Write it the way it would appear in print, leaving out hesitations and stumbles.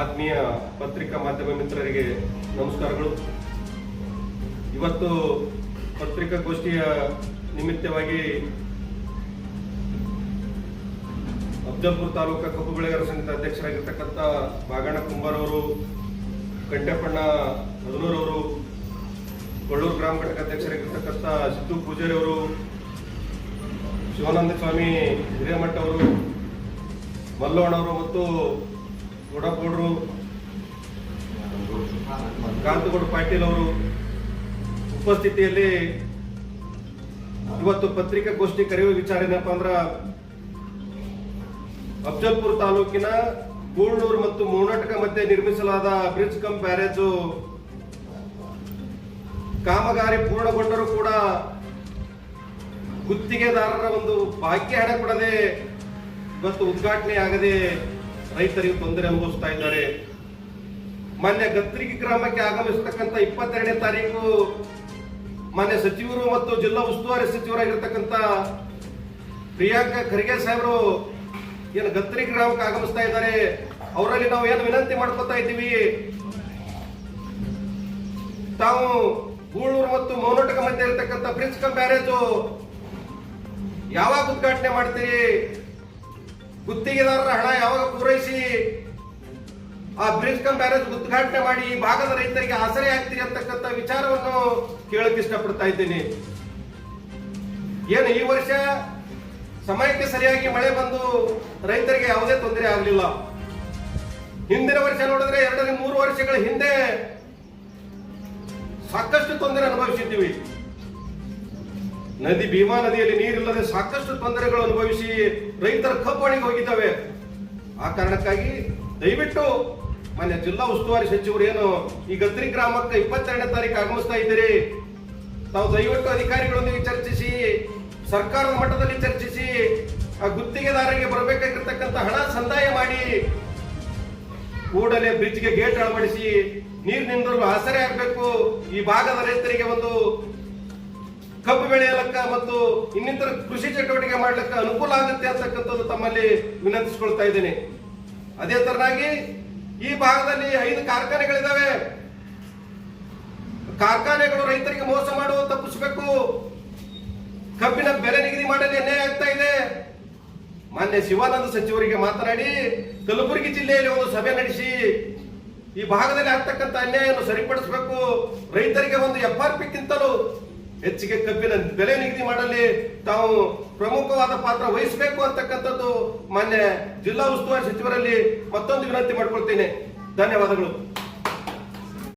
ಆತ್ಮೀಯ ಪತ್ರಿಕಾ ಮಾಧ್ಯಮ ಮಿತ್ರರಿಗೆ ನಮಸ್ಕಾರಗಳು. ಇವತ್ತು ಪತ್ರಿಕಾಗೋಷ್ಠಿಯ ನಿಮಿತ್ತವಾಗಿ ಅಫಜಲ್ಪುರ ತಾಲೂಕಾ ಕಬ್ಬು ಬೆಳೆಗಾರರ ಸಂಘದ ಅಧ್ಯಕ್ಷರಾಗಿರ್ತಕ್ಕಂಥ ಬಾಗಣ್ಣ ಕುಂಬಾರ್ ಅವರು, ಕಂಟೆಪಣ್ಣ ಹದನೂರ್ ಅವರು, ಕೊಳ್ಳೂರು ಗ್ರಾಮ ಘಟಕ ಅಧ್ಯಕ್ಷರಾಗಿರ್ತಕ್ಕಂಥ ಸಿದ್ದು ಪೂಜಾರಿ ಅವರು, ಶಿವಾನಂದ ಸ್ವಾಮಿ ಹಿರೇಮಠ ಅವರು, ಮಲ್ಲವಣ್ಣವರು ಮತ್ತು ಗೌಡಗೌಡರು, ಕಾಂತಗೌಡ ಪಾಟೀಲ್ ಅವರು ಉಪಸ್ಥಿತಿಯಲ್ಲಿ ಇವತ್ತು ಪತ್ರಿಕಾಗೋಷ್ಠಿ ಕರೆಯುವ ವಿಚಾರ ಏನಪ್ಪ ಅಂದ್ರ, ಅಫಜಲ್ಪುರ ತಾಲೂಕಿನ ಗೂಳೂರು ಮತ್ತು ಮೂನಾಟಕ ಮಧ್ಯೆ ನಿರ್ಮಿಸಲಾದ ಬ್ರಿಡ್ಜ್ ಕಮ್ ಬ್ಯಾರೇಜ್ ಕಾಮಗಾರಿ ಪೂರ್ಣಗೊಂಡರೂ ಕೂಡ ಗುತ್ತಿಗೆದಾರರ ಒಂದು ಬಾಕಿ ಹಣ ಕೊಡದೆ ಇವತ್ತು ಉದ್ಘಾಟನೆ ಆಗದೆ ರೈತರಿಗೆ ತೊಂದರೆ ಅನುಭವಿಸ್ತಾ ಇದ್ದಾರೆ. ಮಾನ್ಯ ಗತ್ರಿಗಿ ಗ್ರಾಮಕ್ಕೆ ಆಗಮಿಸತಕ್ಕಂಥ 22ನೇ ತಾರೀಕು ಮಾನ್ಯ ಸಚಿವರು ಮತ್ತು ಜಿಲ್ಲಾ ಉಸ್ತುವಾರಿ ಸಚಿವರಾಗಿರ್ತಕ್ಕಂಥ ಪ್ರಿಯಾಂಕಾ ಖರ್ಗೆ ಸಾಹೇಬರು ಏನು ಗತ್ರಿ ಗ್ರಾಮಕ್ಕೆ ಆಗಮಿಸ್ತಾ ಇದ್ದಾರೆ. ಅವರಲ್ಲಿ ನಾವು ಏನು ವಿನಂತಿ ಮಾಡ್ಕೊತಾ ಇದ್ದೀವಿ, ತಾವು ಗೂಳೂರು ಮತ್ತು ಮೌನಟಕ ಮಧ್ಯೆ ಇರತಕ್ಕಂಥ ಬ್ರಿಡ್ಜ್ ಕಮ್ ಬ್ಯಾರೇಜ್ ಯಾವಾಗ ಉದ್ಘಾಟನೆ ಮಾಡ್ತೀರಿ, ಗುತ್ತಿಗೆದಾರರ ಹಣ ಯಾವಾಗ ಪೂರೈಸಿ ಆ ಬ್ರಿಡ್ಜ್ ಕಮ್ ಬ್ಯಾರೇಜ್ ಉದ್ಘಾಟನೆ ಮಾಡಿ ಈ ಭಾಗದ ರೈತರಿಗೆ ಆಸರೆ ಆಗ್ತೀರಿ ಅಂತಕ್ಕಂಥ ವಿಚಾರವನ್ನು ಕೇಳಕ್ಕೆ ಇಷ್ಟಪಡ್ತಾ ಇದ್ದೀನಿ. ಏನು ಈ ವರ್ಷ ಸಮಯಕ್ಕೆ ಸರಿಯಾಗಿ ಮಳೆ ಬಂದು ರೈತರಿಗೆ ಯಾವುದೇ ತೊಂದರೆ ಆಗಲಿಲ್ಲ. ಹಿಂದಿನ ವರ್ಷ ನೋಡಿದ್ರೆ 2-3 ವರ್ಷಗಳ ಹಿಂದೆ ಸಾಕಷ್ಟು ತೊಂದರೆ ಅನುಭವಿಸಿದ್ದೀವಿ. ಭೀಮಾ ನದಿಯಲ್ಲಿ ನೀರಿಲ್ಲದೆ ಸಾಕಷ್ಟು ತೊಂದರೆಗಳು ಅನುಭವಿಸಿ ರೈತರ ಕಬ್ಬಣಿಗೆ ಹೋಗಿದ್ದಾವೆ. ಆ ಕಾರಣಕ್ಕಾಗಿ ದಯವಿಟ್ಟು ಮಾನ್ಯ ಜಿಲ್ಲಾ ಉಸ್ತುವಾರಿ ಸಚಿವರು ಏನು ಈ ಗತ್ರಿ ಗ್ರಾಮಕ್ಕೆ 22ನೇ ತಾರೀಕು ಆಗಮಿಸ್ತಾ ಇದ್ದೀರಿ, ತಾವು ದಯವಿಟ್ಟು ಅಧಿಕಾರಿಗಳೊಂದಿಗೆ ಚರ್ಚಿಸಿ, ಸರ್ಕಾರದ ಮಟ್ಟದಲ್ಲಿ ಚರ್ಚಿಸಿ, ಆ ಗುತ್ತಿಗೆದಾರರಿಗೆ ಬರಬೇಕಾಗಿರ್ತಕ್ಕಂಥ ಹಣ ಸಂದಾಯ ಮಾಡಿ ಕೂಡಲೇ ಬ್ರಿಡ್ಜ್ಗೆ ಗೇಟ್ ಅಳವಡಿಸಿ ನೀರಿನಿಂದಲೂ ಆಸರೆ ಆಗಬೇಕು. ಈ ಭಾಗದ ರೈತರಿಗೆ ಒಂದು ಕಬ್ಬು ಬೆಳೆಯಲಕ್ಕ ಮತ್ತು ಇನ್ನಿತರ ಕೃಷಿ ಚಟುವಟಿಕೆ ಮಾಡ್ಲಿಕ್ಕೆ ಅನುಕೂಲ ಆಗುತ್ತೆ ಅಂತಕ್ಕಂಥದ್ದು ತಮ್ಮಲ್ಲಿ ವಿನಂತಿಸಿಕೊಳ್ತಾ ಇದ್ದೇನೆ. ಅದೇ ತರನಾಗಿ ಈ ಭಾಗದಲ್ಲಿ 5 ಕಾರ್ಖಾನೆಗಳಿದಾವೆ. ಕಾರ್ಖಾನೆಗಳು ರೈತರಿಗೆ ಮೋಸ ಮಾಡುವ ತಪ್ಪಿಸಬೇಕು. ಕಬ್ಬಿನ ಬೆಲೆ ನಿಗದಿ ಮಾಡಲು ಅನ್ಯಾಯ ಆಗ್ತಾ ಇದೆ. ಮಾನ್ಯ ಶಿವಾನಂದ ಸಚಿವರಿಗೆ ಮಾತನಾಡಿ ಕಲಬುರಗಿ ಜಿಲ್ಲೆಯಲ್ಲಿ ಒಂದು ಸಭೆ ನಡೆಸಿ ಈ ಭಾಗದಲ್ಲಿ ಆಗ್ತಕ್ಕಂಥ ಅನ್ಯಾಯವನ್ನು ಸರಿಪಡಿಸಬೇಕು. ರೈತರಿಗೆ ಒಂದು FRP ಗಿಂತಲೂ ಹೆಚ್ಚಿಗೆ ಕಬ್ಬಿನ ಬೆಲೆ ನಿಗದಿ ಮಾಡಲಿ ತಾವು ಪ್ರಮುಖವಾದ ಪಾತ್ರ ವಹಿಸಬೇಕು ಅಂತಕ್ಕಂಥದ್ದು ಮಾನ್ಯ ಜಿಲ್ಲಾ ಉಸ್ತುವಾರಿ ಸಚಿವರಲ್ಲಿ ಮತ್ತೊಂದು ವಿನಂತಿ ಮಾಡ್ಕೊಳ್ತೇನೆ. ಧನ್ಯವಾದಗಳು.